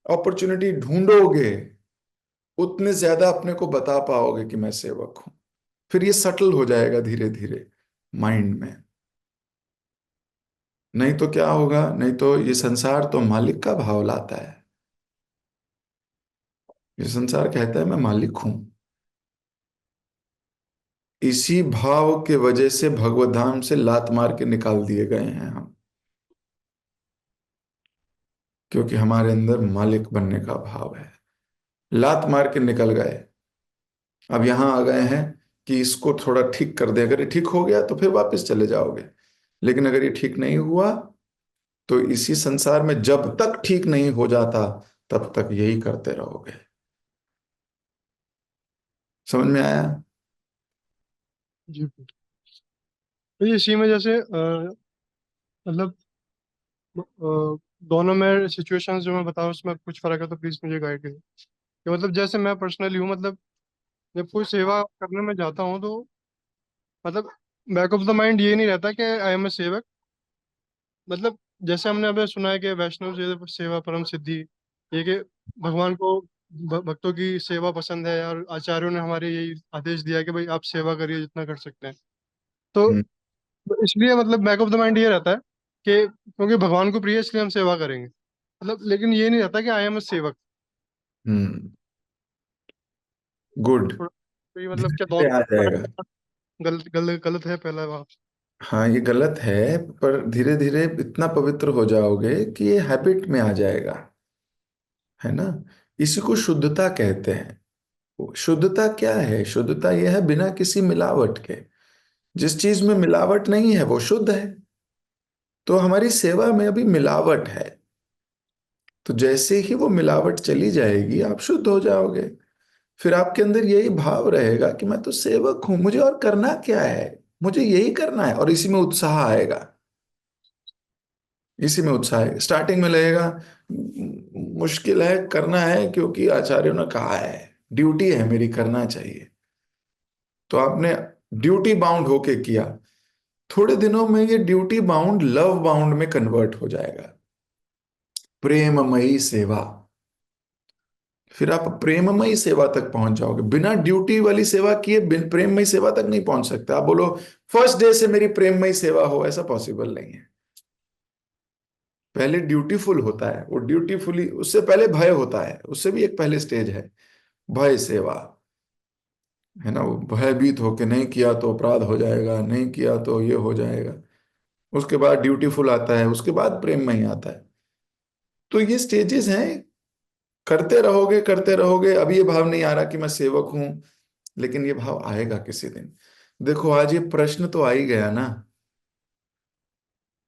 अपॉर्चुनिटी ढूंढोगे, उतने ज्यादा अपने को बता पाओगे कि मैं सेवक हूं। फिर ये सटल हो जाएगा धीरे धीरे माइंड में। नहीं तो क्या होगा, नहीं तो ये संसार तो मालिक का भाव लाता है। ये संसार कहता है मैं मालिक हूं। इसी भाव के वजह से भगवत धाम से लात मार के निकाल दिए गए हैं हम, क्योंकि हमारे अंदर मालिक बनने का भाव है। लात मार के निकल गए, अब यहां आ गए हैं कि इसको थोड़ा ठीक कर दे। अगर ये ठीक हो गया तो फिर वापस चले जाओगे, लेकिन अगर ये ठीक नहीं हुआ तो इसी संसार में जब तक ठीक नहीं हो जाता तब तक यही करते रहोगे। समझ में आया? जी। तो ये इसी में जैसे मतलब दोनों में सिचुएशंस जो मैं बताऊं उसमें कुछ फर्क है तो प्लीज मुझे गाइड करिए। कि मतलब जैसे मैं पर्सनली हूँ, मतलब जब कोई सेवा करने में जाता हूँ तो मतलब बैक ऑफ द माइंड ये नहीं रहता कि आई एम ए सेवक। मतलब जैसे हमने अभी सुना है कि वैष्णव सेवा परम सिद्धि, ये कि भगवान को भक्तों की सेवा पसंद है, और आचार्यों ने हमारे यही आदेश दिया कि भाई आप सेवा करिए जितना कर सकते हैं। तो हम्म। इसलिए मतलब बैक ऑफ द माइंड ये रहता है कि क्योंकि भगवान को प्रिय है, इसलिए हम सेवा करेंगे। मतलब लेकिन ये नहीं रहता कि आई एम ए सेवक। हम्म। गुड। थोड़ा तो ये मतलब धीरे क्या धीरे आ दोनों जाएगा। गलत गलत गलत है पहला वहाँ। हाँ ये गलत है, पर धीरे धीरे इतना पवित्र हो जाओगे कि ये हैबिट में आ जाएगा, है ना। इसी को शुद्धता कहते हैं। शुद्धता क्या है? शुद्धता यह है बिना किसी मिलावट के। जिस चीज में मिलावट नहीं है वो शुद्ध है। तो हमारी सेवा में अभी मिलावट है, तो जैसे ही वो मिलावट चली जाएगी आप शुद्ध हो जाओगे। फिर आपके अंदर यही भाव रहेगा कि मैं तो सेवक हूं, मुझे और करना क्या है, मुझे यही करना है। और इसी में उत्साह आएगा, इसी में उत्साह है। स्टार्टिंग में लगेगा मुश्किल है, करना है क्योंकि आचार्यों ने कहा है, ड्यूटी है मेरी, करना चाहिए। तो आपने ड्यूटी बाउंड होके किया, थोड़े दिनों में ये ड्यूटी बाउंड लव बाउंड में कन्वर्ट हो जाएगा। प्रेममयी सेवा। फिर आप प्रेममयी सेवा तक पहुंच जाओगे। बिना ड्यूटी वाली सेवा किए प्रेममयी सेवा तक नहीं पहुंच सकते। आप बोलो फर्स्ट डे से मेरी प्रेममयी सेवा हो, ऐसा पॉसिबल नहीं है। पहले ड्यूटीफुल होता है, वो ड्यूटीफुली, उससे पहले भय होता है, उससे भी एक पहले स्टेज है भय सेवा, है ना। वो भयभीत होके नहीं किया तो अपराध हो जाएगा, नहीं किया तो ये हो जाएगा। उसके बाद ड्यूटीफुल आता है, उसके बाद प्रेम में ही आता है। तो ये स्टेजेस हैं, करते रहोगे करते रहोगे। अब ये भाव नहीं आ रहा कि मैं सेवक हूं, लेकिन ये भाव आएगा किसी दिन। देखो आज ये प्रश्न तो आ ही गया ना,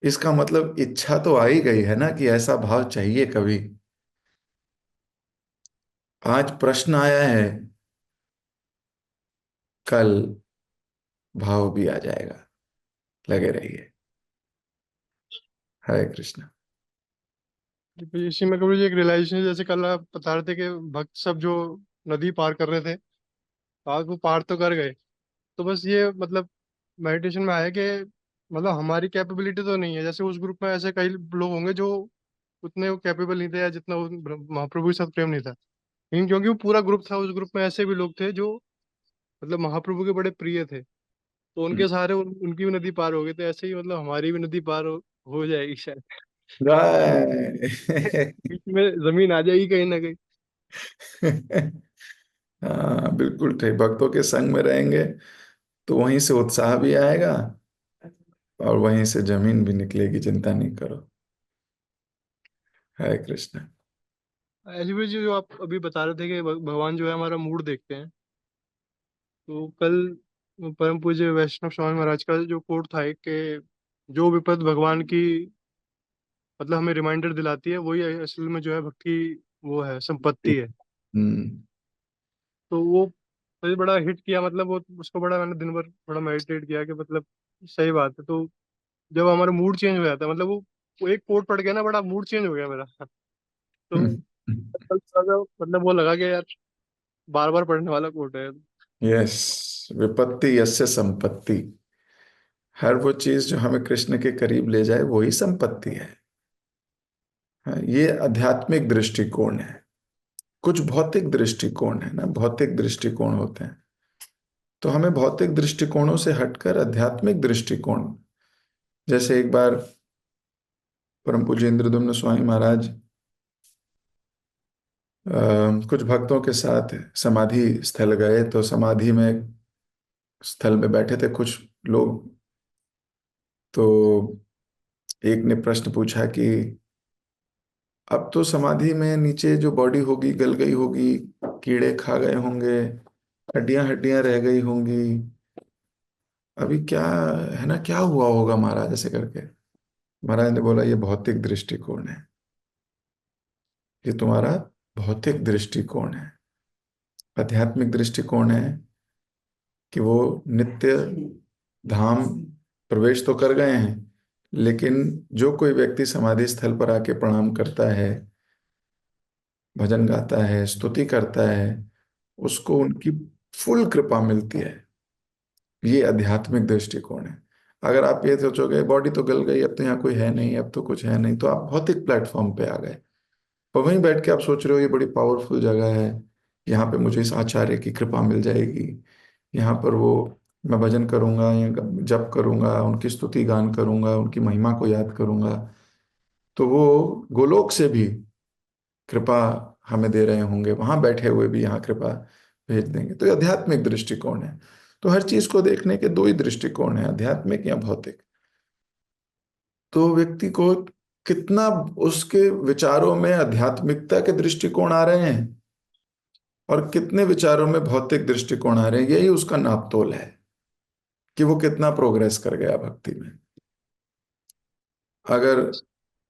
इसका मतलब इच्छा तो आ ही गई है ना कि ऐसा भाव चाहिए कभी। आज प्रश्न आया है, कल भाव भी आ जाएगा। लगे रहिए। हरे कृष्ण। इसी में कभी एक रियलाइजेशन, जैसे कल आप बता रहे थे कि भक्त सब जो नदी पार कर रहे थे, आज वो पार तो कर गए। तो बस ये मतलब मेडिटेशन में आया कि मतलब हमारी कैपेबिलिटी तो नहीं है। जैसे उस ग्रुप में ऐसे कई लोग होंगे जो उतने वो कैपेबल नहीं थे, या जितना वो महाप्रभु के साथ प्रेम नहीं था। लेकिन क्योंकि वो पूरा ग्रुप था, उस ग्रुप में ऐसे भी लोग थे जो मतलब महाप्रभु के बड़े प्रिय थे, तो उनके सहारे उनकी भी नदी पार हो गई। तो ऐसे ही मतलब हमारी भी नदी पार हो जाएगी शायद। जय। बीच में जमीन आ जाएगी कहीं ना कहीं। हाँ बिल्कुल ठीक। भक्तों के संग में रहेंगे तो वहीं से उत्साह भी आएगा और वहीं से जमीन भी निकलेगी, चिंता नहीं करो। हरे कृष्ण। एलिवे जी, जो आप अभी बता रहे थे कि भगवान जो है हमारा मूड देखते हैं, तो कल परम पूज्य वैष्णव स्वामी महाराज का जो कोट था एक कि जो विपद भगवान की मतलब हमें रिमाइंडर दिलाती है, वही असल में जो है भक्ति वो है, संपत्ति है। हम्म। तो वो मुझे बड़ा हिट किया। मतलब वो उसको बड़ा मैंने दिन भर बड़ा मेडिटेट किया कि मतलब सही बात है। तो जब हमारा मूड चेंज हो जाता है, मतलब वो एक कोट पढ़ के ना बड़ा मूड चेंज हो गया मेरा। तो कल थोड़ा मतलब वो लगा कि यार बार बार पढ़ने वाला कोट है। यस। विपत्ति यस्य संपत्ति। हर वो चीज जो हमें कृष्ण के करीब ले जाए वही संपत्ति है। हाँ, ये आध्यात्मिक दृष्टिकोण है। कुछ भौतिक दृष्टिकोण है ना, भौतिक दृष्टिकोण होते हैं। तो हमें भौतिक दृष्टिकोणों से हटकर आध्यात्मिक दृष्टिकोण, जैसे एक बार परम पूज्य इंद्रद्युम्न स्वामी महाराज कुछ भक्तों के साथ समाधि स्थल गए, तो समाधि में स्थल में बैठे थे कुछ लोग। तो एक ने प्रश्न पूछा कि अब तो समाधि में नीचे जो बॉडी होगी गल गई होगी, कीड़े खा गए होंगे, हड्डियां हड्डियां रह गई होंगी, अभी क्या है ना, क्या हुआ होगा महाराज, ऐसे करके। महाराज ने बोला, ये भौतिक दृष्टिकोण है, ये तुम्हारा भौतिक दृष्टिकोण है। आध्यात्मिक दृष्टिकोण है कि वो नित्य धाम प्रवेश तो कर गए हैं, लेकिन जो कोई व्यक्ति समाधि स्थल पर आके प्रणाम करता है, भजन गाता है, स्तुति करता है, उसको उनकी फुल कृपा मिलती है। ये आध्यात्मिक दृष्टिकोण है। अगर आप ये सोचोगे बॉडी तो गल गई, अब तो यहाँ कोई है नहीं, अब तो कुछ है नहीं, तो आप भौतिक प्लेटफॉर्म पे आ गए। और वहीं बैठ के आप सोच रहे हो ये बड़ी पावरफुल जगह है, यहाँ पे मुझे इस आचार्य की कृपा मिल जाएगी, यहाँ पर वो मैं भजन करूंगा या जप करूंगा, उनकी स्तुति गान करूंगा, उनकी महिमा को याद करूंगा, तो वो गोलोक से भी कृपा हमें दे रहे होंगे, वहां बैठे हुए भी यहाँ कृपा भेज देंगे। तो ये आध्यात्मिक दृष्टिकोण है। तो हर चीज को देखने के दो ही दृष्टिकोण है, आध्यात्मिक या भौतिक। तो व्यक्ति को कितना उसके विचारों में आध्यात्मिकता के दृष्टिकोण आ रहे हैं और कितने विचारों में भौतिक दृष्टिकोण आ रहे हैं, यही उसका नापतोल है कि वो कितना प्रोग्रेस कर गया भक्ति में। अगर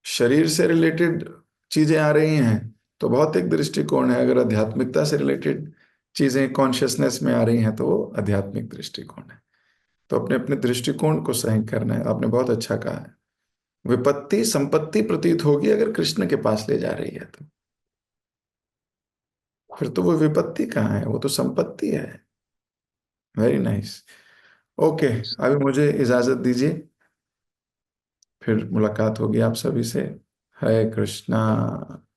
शरीर से रिलेटेड चीजें आ रही हैं तो भौतिक दृष्टिकोण है, अगर आध्यात्मिकता से रिलेटेड चीजें कॉन्शियसनेस में आ रही हैं तो वो आध्यात्मिक दृष्टिकोण है। तो अपने अपने दृष्टिकोण को सही करना है। आपने बहुत अच्छा कहा है, विपत्ति संपत्ति प्रतीत होगी अगर कृष्ण के पास ले जा रही है तो, फिर तो वो विपत्ति कहाँ है, वो तो संपत्ति है। Very nice. ओके, अभी मुझे इजाजत दीजिए, फिर मुलाकात होगी आप सभी से। हरे कृष्णा।